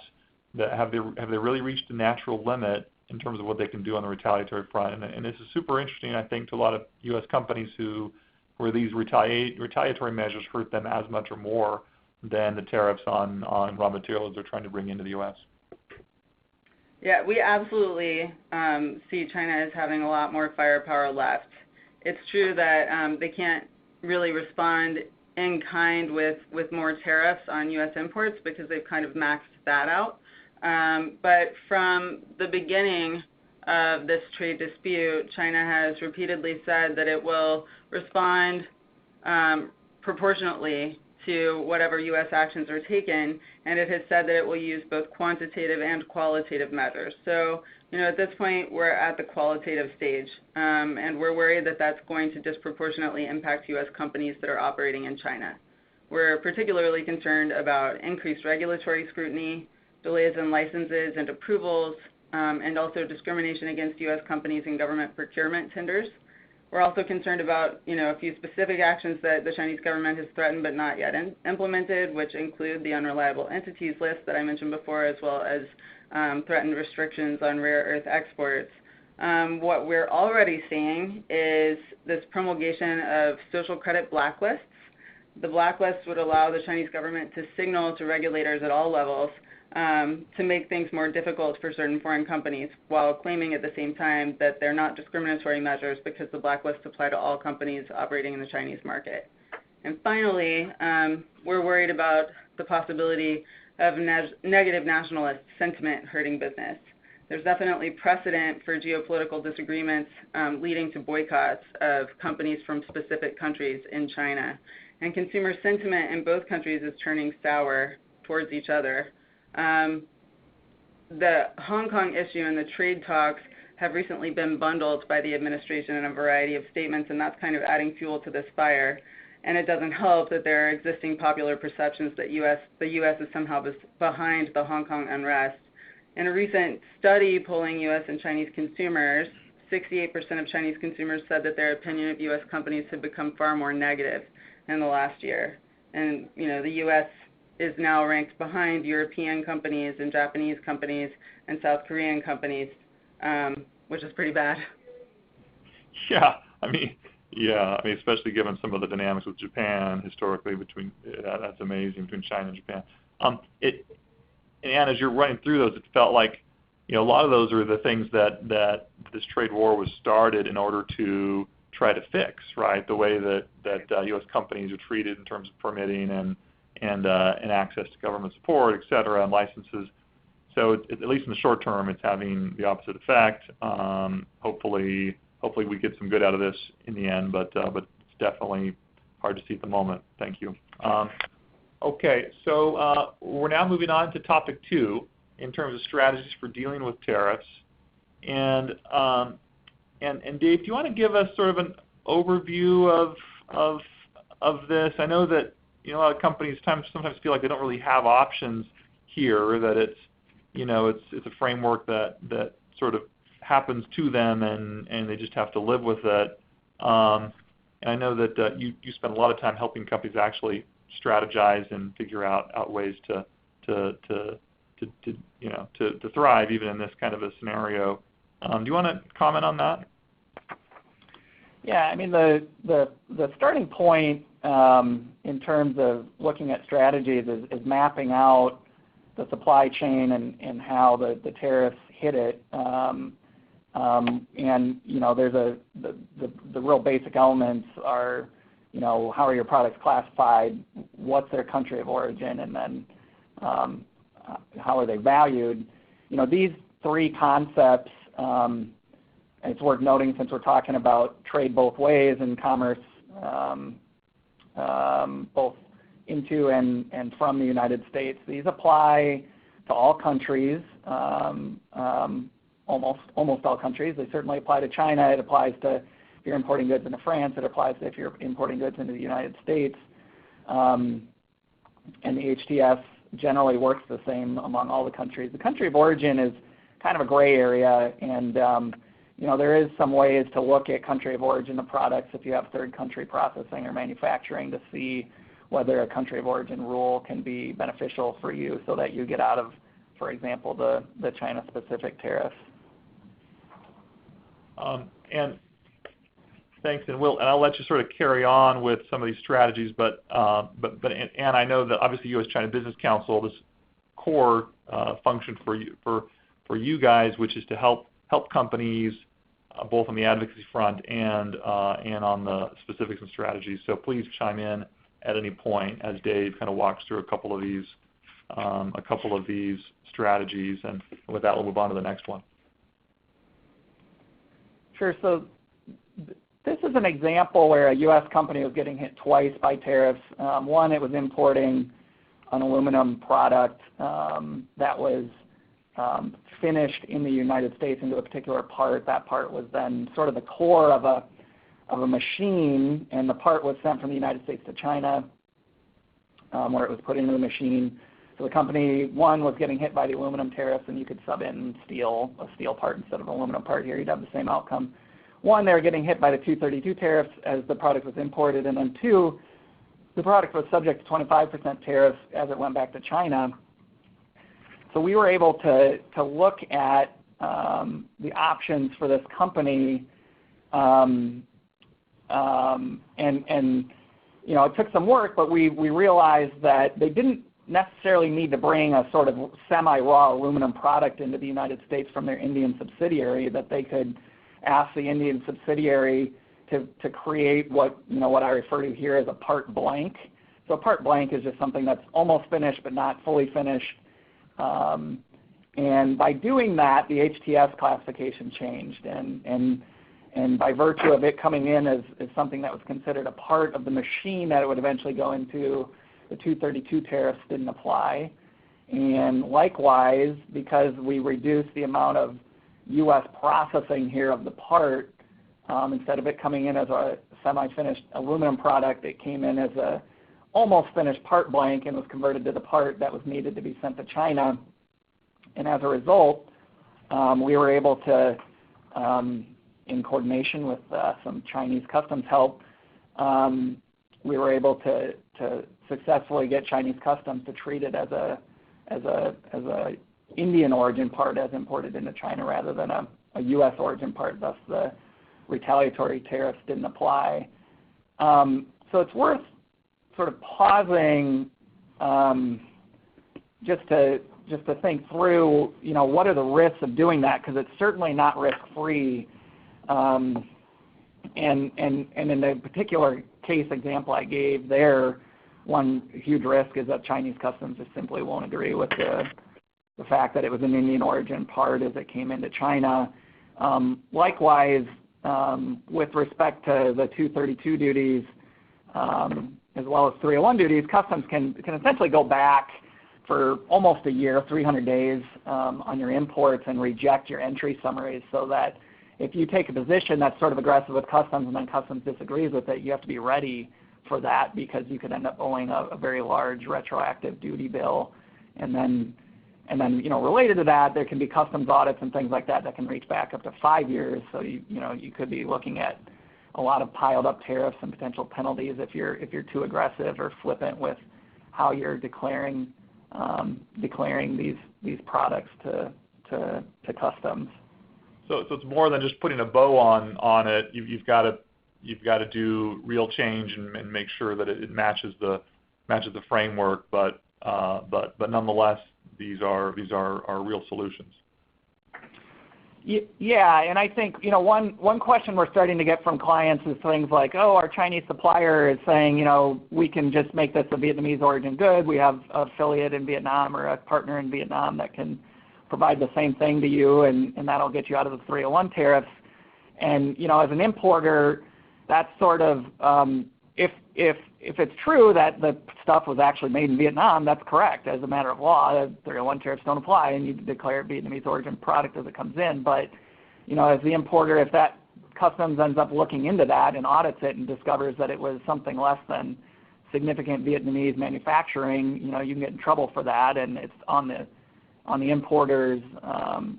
That have they really reached a natural limit in terms of what they can do on the retaliatory front? And this is super interesting, I think, to a lot of U.S. companies where these retaliatory measures hurt them as much or more than the tariffs on raw materials they're trying to bring into the U.S. Yeah, we absolutely see China as having a lot more firepower left. It's true that they can't really respond in kind with more tariffs on U.S. imports because they've kind of maxed that out. But from the beginning of this trade dispute, China has repeatedly said that it will respond proportionately to whatever U.S. actions are taken, and it has said that it will use both quantitative and qualitative measures. So, at this point, we're at the qualitative stage, and we're worried that that's going to disproportionately impact U.S. companies that are operating in China. We're particularly concerned about increased regulatory scrutiny, delays in licenses and approvals, and also discrimination against U.S. companies in government procurement tenders. We're also concerned about, a few specific actions that the Chinese government has threatened but not yet implemented, which include the unreliable entities list that I mentioned before, as well as threatened restrictions on rare earth exports. What we're already seeing is this promulgation of social credit blacklists. The blacklists would allow the Chinese government to signal to regulators at all levels to make things more difficult for certain foreign companies, while claiming at the same time that they're not discriminatory measures because the blacklists apply to all companies operating in the Chinese market. And finally, we're worried about the possibility of negative nationalist sentiment hurting business. There's definitely precedent for geopolitical disagreements leading to boycotts of companies from specific countries in China. And consumer sentiment in both countries is turning sour towards each other. The Hong Kong issue and the trade talks have recently been bundled by the administration in a variety of statements, and that's kind of adding fuel to this fire. And it doesn't help that there are existing popular perceptions that the U.S. is somehow behind the Hong Kong unrest. In a recent study polling U.S. and Chinese consumers, 68% of Chinese consumers said that their opinion of U.S. companies had become far more negative in the last year. And, the U.S. is now ranked behind European companies and Japanese companies and South Korean companies, which is pretty bad. Yeah, especially given some of the dynamics with Japan historically that's amazing, between China and Japan. And as you're running through those, it felt like, a lot of those are the things that this trade war was started in order to try to fix, right? The way that U.S. companies are treated in terms of permitting and access to government support, et cetera, and licenses. So at least in the short term, it's having the opposite effect. Hopefully we get some good out of this in the end, but it's definitely hard to see at the moment. Thank you. Okay, so we're now moving on to topic 2 in terms of strategies for dealing with tariffs. And Dave, do you want to give us sort of an overview of this? I know that a lot of companies sometimes feel like they don't really have options here, that it's a framework that sort of happens to them and they just have to live with it. And I know that you spend a lot of time helping companies actually strategize and figure out ways to thrive even in this kind of a scenario. Do you want to comment on that? Yeah, the starting point in terms of looking at strategies is mapping out the supply chain and how the tariffs hit it. There's the real basic elements are, how are your products classified, what's their country of origin, and then how are they valued. These three concepts, it's worth noting since we're talking about trade both ways and commerce both into and from the United States. These apply to all countries, almost all countries. They certainly apply to China. It applies to if you're importing goods into France. It applies to if you're importing goods into the United States. And the HTS generally works the same among all the countries. The country of origin is kind of a gray area, and there is some ways to look at country of origin of products if you have third country processing or manufacturing to see whether a country of origin rule can be beneficial for you so that you get out of, for example, the China-specific tariffs. And thanks, and I'll let you sort of carry on with some of these strategies. But Ann, I know that obviously U.S.-China Business Council, this core function for you guys, which is to help companies both on the advocacy front and on the specifics and strategies. So please chime in at any point as Dave kind of walks through a couple of these strategies, and with that we'll move on to the next one. Sure. So this is an example where a U.S. company was getting hit twice by tariffs. One, it was importing an aluminum product that was finished in the United States into a particular part. That part was then sort of the core of a machine, and the part was sent from the United States to China, where it was put into the machine. So the company, one, was getting hit by the aluminum tariffs, and you could sub in a steel part instead of an aluminum part here. You'd have the same outcome. One, they were getting hit by the 232 tariffs as the product was imported, and then two, the product was subject to 25% tariffs as it went back to China. So we were able to look at the options for this company, and it took some work, but we realized that they didn't necessarily need to bring a sort of semi-raw aluminum product into the United States from their Indian subsidiary, that they could ask the Indian subsidiary to create what I refer to here as a part blank, So part blank is just something that's almost finished but not fully finished. And by doing that, the HTS classification changed. And by virtue of it coming in as something that was considered a part of the machine that it would eventually go into, the 232 tariffs didn't apply. And likewise, because we reduced the amount of U.S. processing here of the part, instead of it coming in as a semi-finished aluminum product, it came in as a almost finished part blank and was converted to the part that was needed to be sent to China. And as a result, we were able to, in coordination with some Chinese customs help, we were able to successfully get Chinese customs to treat it as a Indian origin part as imported into China rather than a U.S. origin part. Thus, the retaliatory tariffs didn't apply. So it's worth sort of pausing just to think through, what are the risks of doing that, because it's certainly not risk-free. And in the particular case example I gave there, one huge risk is that Chinese customs just simply won't agree with the fact that it was an Indian origin part as it came into China. Likewise, with respect to the 232 duties, as well as 301 duties, customs can essentially go back for almost a year, 300 days on your imports and reject your entry summaries, so that if you take a position that's sort of aggressive with customs and then customs disagrees with it, you have to be ready for that, because you could end up owing a very large retroactive duty bill. And then related to that, there can be customs audits and things like that that can reach back up to 5 years. So you could be looking at a lot of piled up tariffs and potential penalties if you're too aggressive or flippant with how you're declaring these products to customs. So it's more than just putting a bow on it. You've got to do real change and make sure that it matches the framework. But nonetheless, these are real solutions. Yeah, and I think one question we're starting to get from clients is things like, oh, our Chinese supplier is saying, we can just make this a Vietnamese origin good. We have an affiliate in Vietnam or a partner in Vietnam that can provide the same thing to you, and that'll get you out of the 301 tariffs. And as an importer, that's sort of if it's true that the stuff was actually made in Vietnam, that's correct. As a matter of law, the 301 tariffs don't apply, and you declare Vietnamese origin product as it comes in. But as the importer, if that customs ends up looking into that and audits it and discovers that it was something less than significant Vietnamese manufacturing, you can get in trouble for that, and it's on the importer's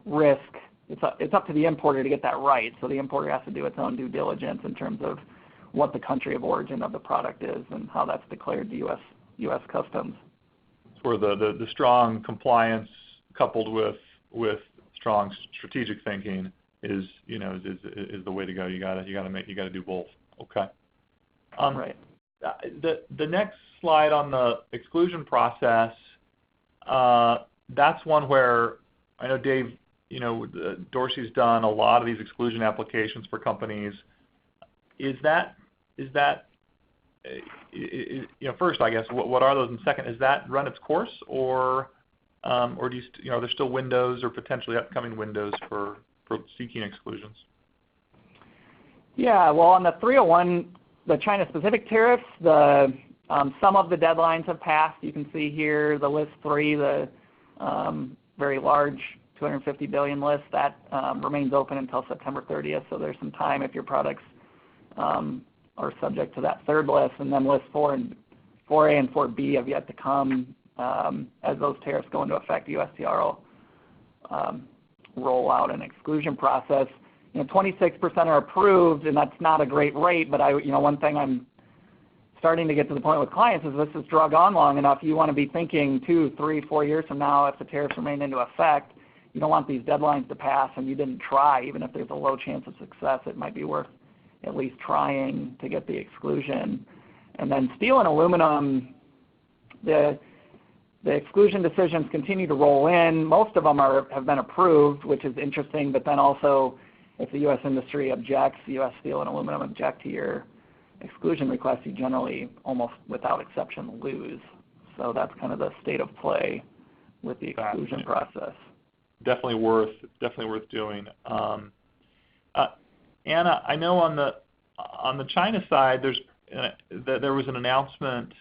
risk. It's up to the importer to get that right. So the importer has to do its own due diligence in terms of what the country of origin of the product is and how that's declared to U.S. Customs. Where the strong compliance coupled with strong strategic thinking is the way to go. You got to do both. Okay. Right. The next slide on the exclusion process. That's one where I know Dave. Dorsey's done a lot of these exclusion applications for companies. Is that first, I guess, what are those, and second, is that run its course, or do are there still windows or potentially upcoming windows for seeking exclusions? Yeah, well, on the 301, the China-specific tariffs, some of the deadlines have passed. You can see here the list 3, the very large 250 billion list, that remains open until September 30th. So there's some time if your products are subject to that third list, and then list 4A and 4B have yet to come as those tariffs go into effect. USTR will roll out an exclusion process. 26% are approved, and that's not a great rate. But one thing I'm starting to get to the point with clients is this has drug on long enough. You want to be thinking 2, 3, 4 years from now, if the tariffs remain into effect, you don't want these deadlines to pass and you didn't try. Even if there's a low chance of success, it might be worth at least trying to get the exclusion. And then steel and aluminum, the exclusion decisions continue to roll in. Most of them have been approved, which is interesting, but then also if the U.S. industry objects, U.S. steel and aluminum object to your exclusion request, you generally, almost without exception, lose. So that's kind of the state of play with the exclusion process. Definitely worth doing. Anna, I know on the China side, there was an announcement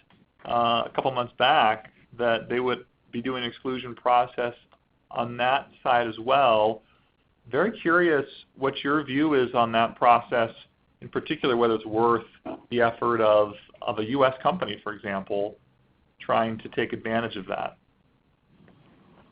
a couple months back that they would be doing an exclusion process on that side as well. Very curious what your view is on that process, in particular whether it's worth the effort of a U.S. company, for example, trying to take advantage of that.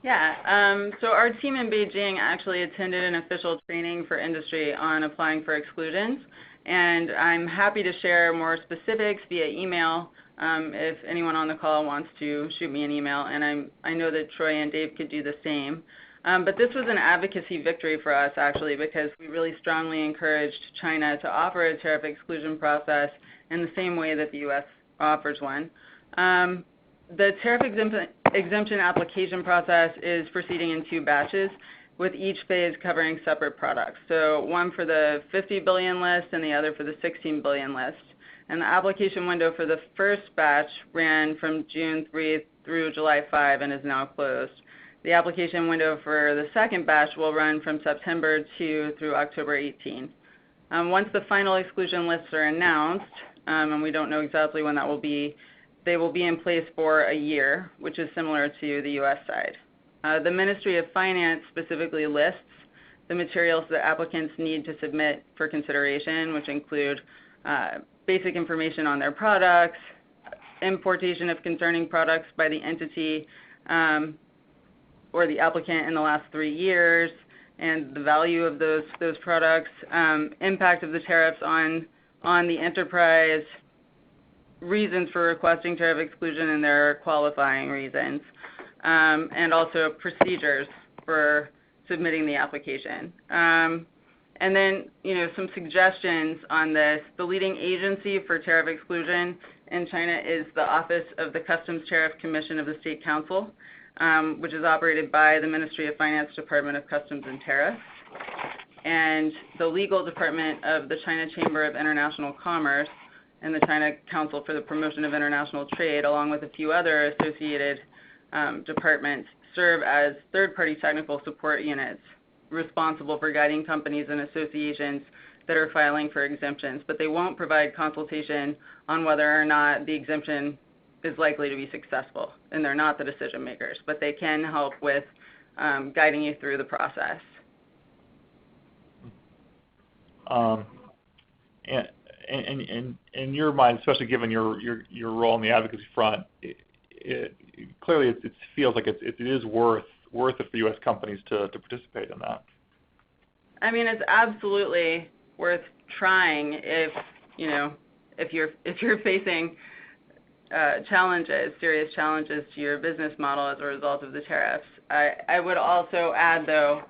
Yeah, so our team in Beijing actually attended an official training for industry on applying for exclusions, and I'm happy to share more specifics via email if anyone on the call wants to shoot me an email, and I know that Troy and Dave could do the same. But this was an advocacy victory for us, actually, because we really strongly encouraged China to offer a tariff exclusion process in the same way that the U.S. offers one. The tariff exemption application process is proceeding in 2 batches, with each phase covering separate products. So one for the 50 billion list and the other for the 16 billion list. And the application window for the first batch ran from June 3 through July 5 and is now closed. The application window for the second batch will run from September 2 through October 18. Once the final exclusion lists are announced, and we don't know exactly when that will be, they will be in place for a year, which is similar to the U.S. side. The Ministry of Finance specifically lists the materials that applicants need to submit for consideration, which include basic information on their products, importation of concerning products by the entity or the applicant in the last 3 years, and the value of those products, impact of the tariffs on the enterprise, reasons for requesting tariff exclusion and their qualifying reasons, and also procedures for submitting the application. And then, some suggestions on this. The leading agency for tariff exclusion in China is the Office of the Customs Tariff Commission of the State Council, which is operated by the Ministry of Finance Department of Customs and Tariffs, and the legal department of the China Chamber of International Commerce and the China Council for the Promotion of International Trade, along with a few other associated departments, serve as third-party technical support units responsible for guiding companies and associations that are filing for exemptions, but they won't provide consultation on whether or not the exemption is likely to be successful, and they're not the decision makers, but they can help with guiding you through the process. And in your mind, especially given your role in the advocacy front, clearly it feels like it is worth it for U.S. companies to participate in that. I mean, it's absolutely worth trying if you're facing serious challenges to your business model as a result of the tariffs. I would also add, though,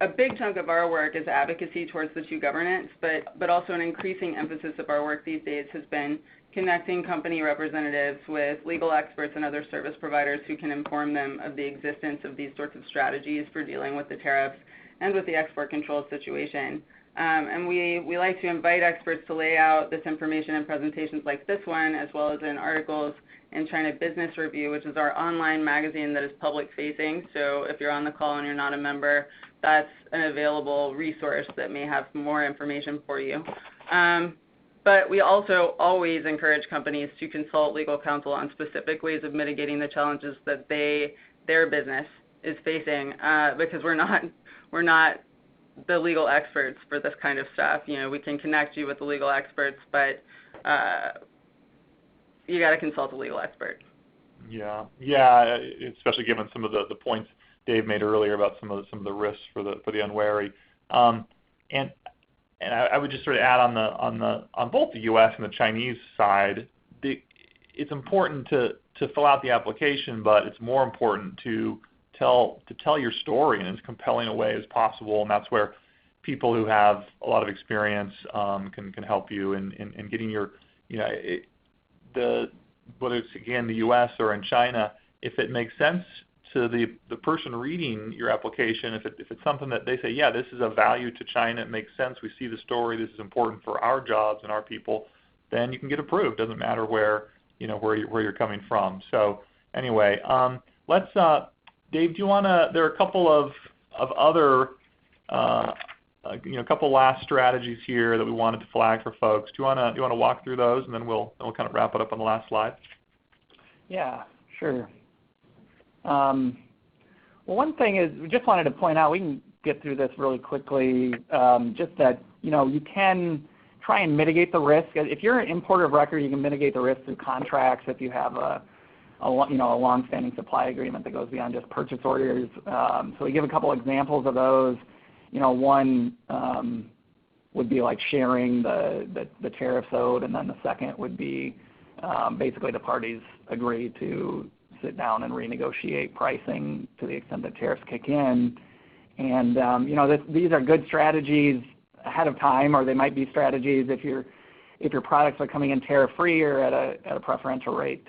a big chunk of our work is advocacy towards the 2 governments, but also an increasing emphasis of our work these days has been connecting company representatives with legal experts and other service providers who can inform them of the existence of these sorts of strategies for dealing with the tariffs and with the export control situation. And we like to invite experts to lay out this information in presentations like this one, as well as in articles in China Business Review, which is our online magazine that is public-facing. So if you're on the call and you're not a member, that's an available resource that may have more information for you. But we also always encourage companies to consult legal counsel on specific ways of mitigating the challenges that their business is facing, because we're not the legal experts for this kind of stuff. We can connect you with the legal experts, but you got to consult a legal expert. Yeah, especially given some of the points Dave made earlier about some of the risks for the unwary. And I would just sort of add on both the U.S. and the Chinese side, it's important to fill out the application, but it's more important to tell your story in as compelling a way as possible, and that's where people who have a lot of experience can help you in getting your, whether it's again the U.S. or in China, if it makes sense to the person reading your application, if it's something that they say, yeah, this is a value to China, it makes sense, we see the story, this is important for our jobs and our people, then you can get approved. Doesn't matter where you're coming from. So anyway, let's Dave, do you want to? There are a couple of other a couple last strategies here that we wanted to flag for folks. Do you want to walk through those, and then we'll kind of wrap it up on the last slide? Yeah, sure. Well, one thing is, we just wanted to point out, we can get through this really quickly, just that, you can try and mitigate the risk. If you're an importer of record, you can mitigate the risk through contracts if you have a long-standing supply agreement that goes beyond just purchase orders. So we give a couple examples of those. One would be like sharing the tariffs owed, and then the second would be basically the parties agree to sit down and renegotiate pricing to the extent that tariffs kick in. And these are good strategies ahead of time, or they might be strategies if your products are coming in tariff-free or at a preferential rate.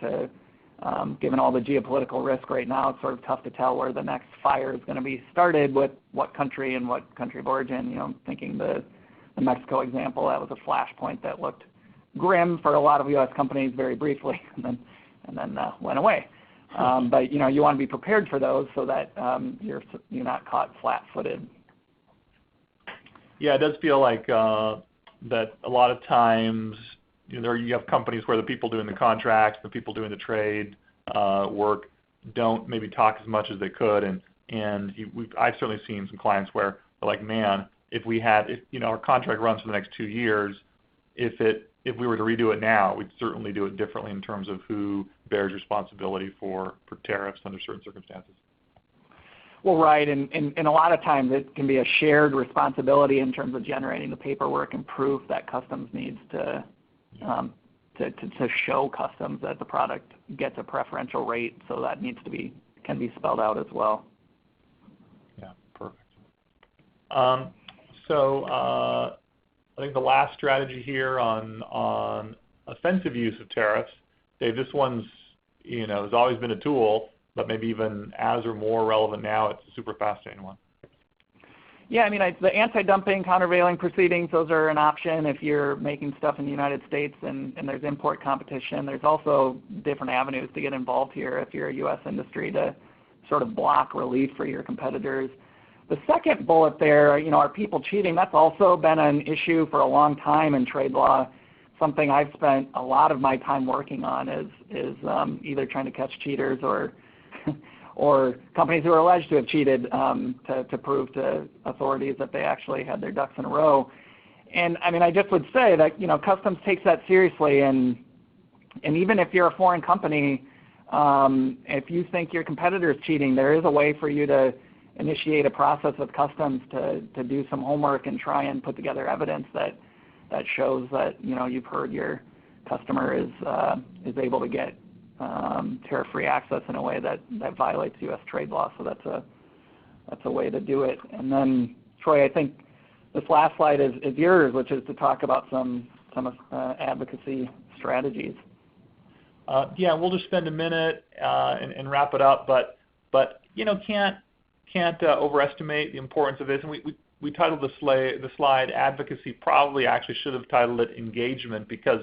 Given all the geopolitical risk right now, it's sort of tough to tell where the next fire is going to be started, with what country and what country of origin. Thinking the Mexico example, that was a flashpoint that looked grim for a lot of U.S. companies very briefly, and then went away. But you want to be prepared for those so that you're not caught flat-footed. Yeah, it does feel like that a lot of times you have companies where the people doing the contracts, the people doing the trade work don't maybe talk as much as they could, and I've certainly seen some clients where they're like, man, if our contract runs for the next 2 years, if we were to redo it now, we'd certainly do it differently in terms of who bears responsibility for tariffs under certain circumstances. Well, right, and a lot of times it can be a shared responsibility in terms of generating the paperwork and proof that customs needs to show customs that the product gets a preferential rate, so that can be spelled out as well. Yeah, perfect. So I think the last strategy here on offensive use of tariffs, Dave, this one's has always been a tool, but maybe even as or more relevant now. It's a super fascinating one. Yeah, the anti-dumping, countervailing proceedings, those are an option if you're making stuff in the United States and there's import competition. There's also different avenues to get involved here if you're a U.S. industry to sort of block relief for your competitors. The second bullet there, are people cheating? That's also been an issue for a long time in trade law. Something I've spent a lot of my time working on is either trying to catch cheaters or companies who are alleged to have cheated to prove to authorities that they actually had their ducks in a row. And I just would say that customs takes that seriously, and even if you're a foreign company, if you think your competitor is cheating, there is a way for you to initiate a process with customs to do some homework and try and put together evidence that shows that you've heard your customer is able to get tariff-free access in a way that violates U.S. trade law. So that's a way to do it. And then, Troy, I think this last slide is yours, which is to talk about some advocacy strategies. Yeah, we'll just spend a minute and wrap it up. But can't overestimate the importance of this. And we titled the slide "Advocacy." Probably actually should have titled it "Engagement," because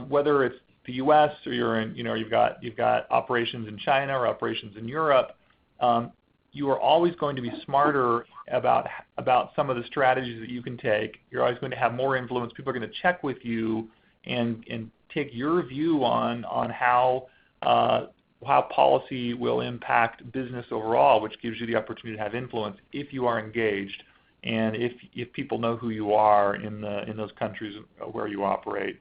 whether it's the U.S. or you've got operations in China or operations in Europe, you are always going to be smarter about some of the strategies that you can take. You're always going to have more influence. People are going to check with you and take your view on how policy will impact business overall, which gives you the opportunity to have influence if you are engaged and if people know who you are in those countries where you operate.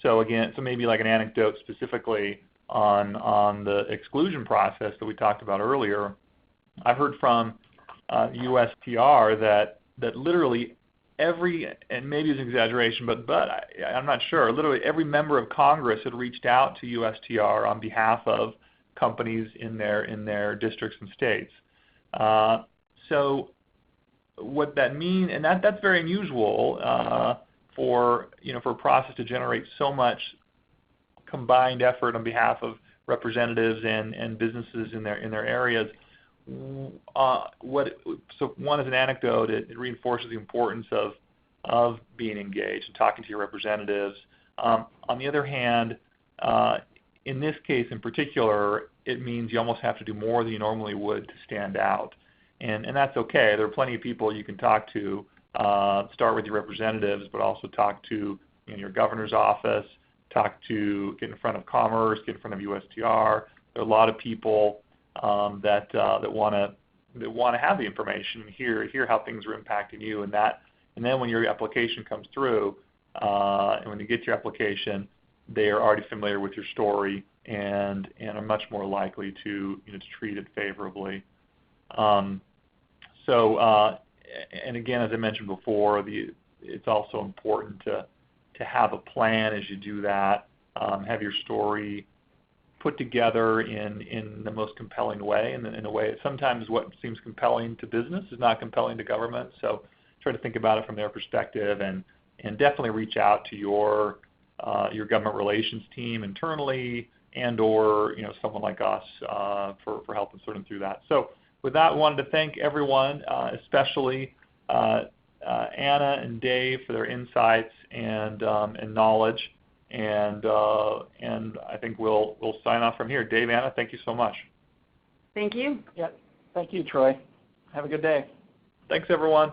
So maybe like an anecdote specifically on the exclusion process that we talked about earlier. I've heard from USTR that literally every, and maybe it's an exaggeration, but I'm not sure, literally every member of Congress had reached out to USTR on behalf of companies in their districts and states. So what that means, and that's very unusual for a process to generate so much combined effort on behalf of representatives and businesses in their areas. So one is an anecdote. It reinforces the importance of being engaged and talking to your representatives. On the other hand, in this case in particular, it means you almost have to do more than you normally would to stand out. And that's okay. There are plenty of people you can talk to. Start with your representatives, but also talk to your governor's office, get in front of Commerce, get in front of USTR. There are a lot of people that want to have the information and hear how things are impacting you, and then when your application comes through, and when you get your application, they are already familiar with your story and are much more likely to treat it favorably. And again, as I mentioned before, it's also important to have a plan as you do that. Have your story put together in the most compelling way, and in a way that sometimes what seems compelling to business is not compelling to government. So try to think about it from their perspective, and definitely reach out to your government relations team internally, or someone like us for helping sorting through that. So with that, I wanted to thank everyone, especially Anna and Dave for their insights and knowledge. And I think we'll sign off from here. Dave, Anna, thank you so much. Thank you. Yeah, thank you, Troy. Have a good day. Thanks, everyone.